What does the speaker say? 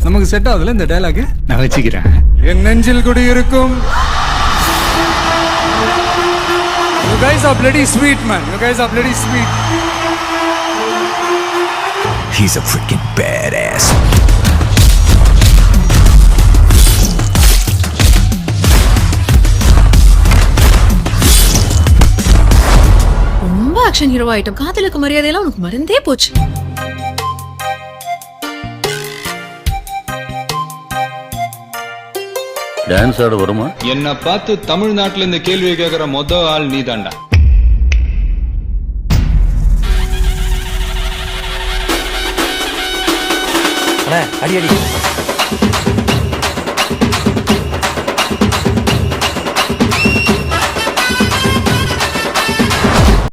நமக்கு செட் ஆகுதுல இந்த டயலாக். நான் வச்சுக்கிறேன். என் நெஞ்சில் குடி இருக்கும். You guys are bloody sweet, man. You guys are bloody sweet. He's a freaking badass. ரொம்ப ஆக்ஷன் ஹீரோ ஆயிட்டம். காதலுக்கு மரியாதையெல்லாம் உனக்கு மறந்தே போச்சு. டான்ஸ் ஆட வருமா? என்ன பார்த்து தமிழ்நாட்டுல இந்த கேள்வி கேட்கிற மொத ஆள் நீ தாண்டா. அடி அடி